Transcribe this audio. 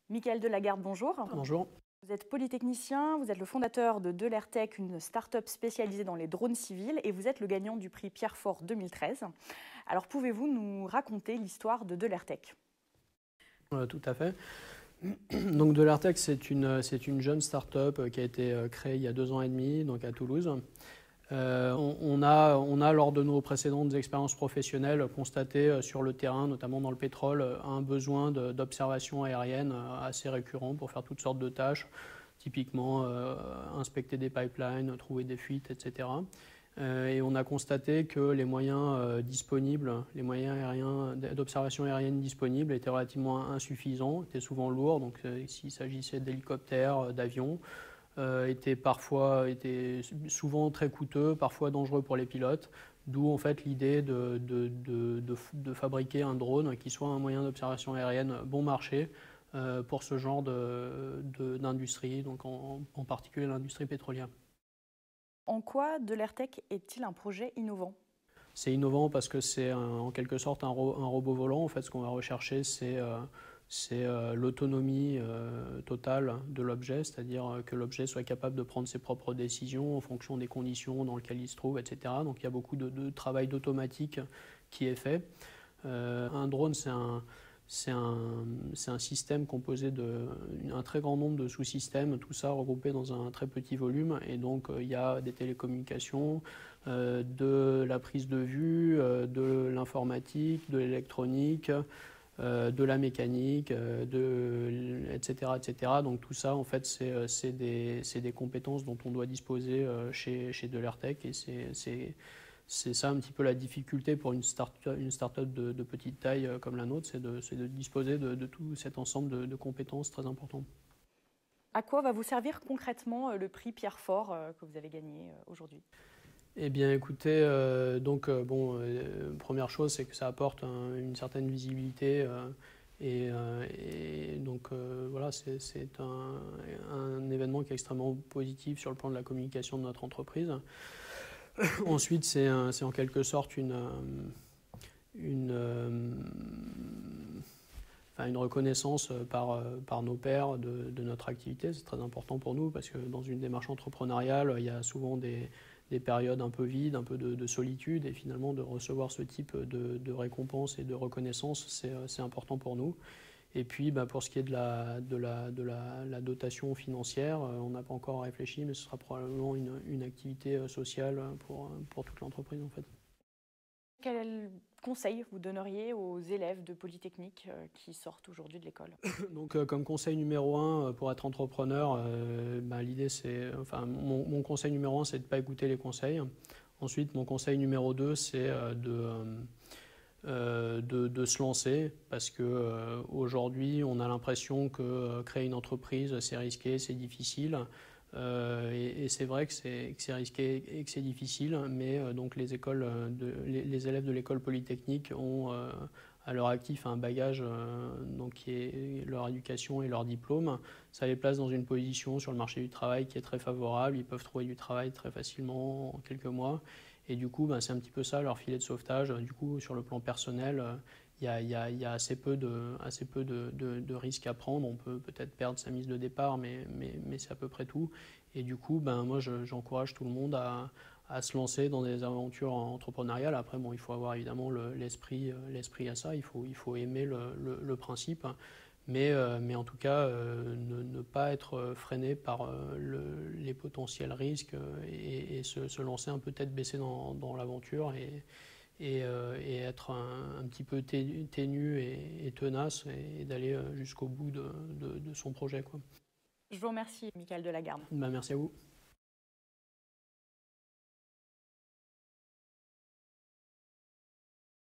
Michael Delagarde, bonjour. Bonjour. Vous êtes polytechnicien, vous êtes le fondateur de Delertech, une start-up spécialisée dans les drones civils, et vous êtes le gagnant du prix Pierre Faure 2013. Alors pouvez-vous nous raconter l'histoire de Delertech? Tout à fait. Donc Delertech, c'est une jeune start-up qui a été créée il y a 2 ans et demi, donc à Toulouse. On a, lors de nos précédentes expériences professionnelles, constaté sur le terrain, notamment dans le pétrole, un besoin d'observation aérienne assez récurrent pour faire toutes sortes de tâches, typiquement inspecter des pipelines, trouver des fuites, etc. Et on a constaté que les moyens disponibles, les moyens d'observation aérienne disponibles étaient relativement insuffisants, étaient souvent lourds, donc s'il s'agissait d'hélicoptères, d'avions, étaient souvent très coûteux, parfois dangereux pour les pilotes, d'où en fait l'idée de fabriquer un drone qui soit un moyen d'observation aérienne bon marché pour ce genre d'industrie, donc en particulier l'industrie pétrolière. En quoi Delertech est-il un projet innovant? C'est innovant parce que c'est en quelque sorte un robot volant. En fait, ce qu'on va rechercher, c'est l'autonomie totale de l'objet, c'est-à-dire que l'objet soit capable de prendre ses propres décisions en fonction des conditions dans lesquelles il se trouve, etc. Donc il y a beaucoup de travail d'automatique qui est fait. Un drone, c'est un système composé d'un très grand nombre de sous-systèmes, tout ça regroupé dans un très petit volume. Et donc, il y a des télécommunications, de la prise de vue, de l'informatique, de l'électronique, de la mécanique, etc., etc. Donc, tout ça, en fait, c'est des compétences dont on doit disposer chez Delertech. Et c'est ça un petit peu la difficulté pour une start-up de petite taille comme la nôtre, c'est de disposer de tout cet ensemble de compétences très importantes. À quoi va vous servir concrètement le prix Pierre Faure que vous avez gagné aujourd'hui? Eh bien, écoutez, première chose, c'est que ça apporte une certaine visibilité et donc voilà, c'est un événement qui est extrêmement positif sur le plan de la communication de notre entreprise. Ensuite, c'est en quelque sorte une reconnaissance par nos pairs de notre activité. C'est très important pour nous parce que dans une démarche entrepreneuriale, il y a souvent des périodes un peu vides, un peu de solitude, et finalement de recevoir ce type de récompense et de reconnaissance, c'est important pour nous. Et puis pour ce qui est de la dotation financière, on n'a pas encore réfléchi, mais ce sera probablement une activité sociale pour toute l'entreprise en fait. Quel conseil vous donneriez aux élèves de Polytechnique qui sortent aujourd'hui de l'école? Donc comme conseil numéro 1 pour être entrepreneur, l'idée c'est, enfin mon conseil numéro 1 c'est de ne pas écouter les conseils. Ensuite mon conseil numéro 2 c'est de se lancer parce que aujourd'hui on a l'impression que créer une entreprise c'est risqué, c'est difficile. Et c'est vrai que c'est risqué et que c'est difficile, mais donc les élèves de l'école polytechnique ont à leur actif un bagage donc qui est leur éducation et leur diplôme. Ça les place dans une position sur le marché du travail qui est très favorable. Ils peuvent trouver du travail très facilement en quelques mois. Et du coup, c'est un petit peu ça leur filet de sauvetage. Du coup, sur le plan personnel, il y a assez peu de risques à prendre. On peut peut-être perdre sa mise de départ, mais c'est à peu près tout. Et du coup, moi, j'encourage tout le monde à se lancer dans des aventures entrepreneuriales. Après, il faut avoir évidemment l'esprit à ça. Il faut aimer le principe. Mais en tout cas, ne pas être freiné par les potentiels risques et se lancer un peu tête baissée dans l'aventure et être un petit peu ténu et tenace et d'aller jusqu'au bout de son projet, quoi. Je vous remercie, Michael Delagarde. Merci à vous.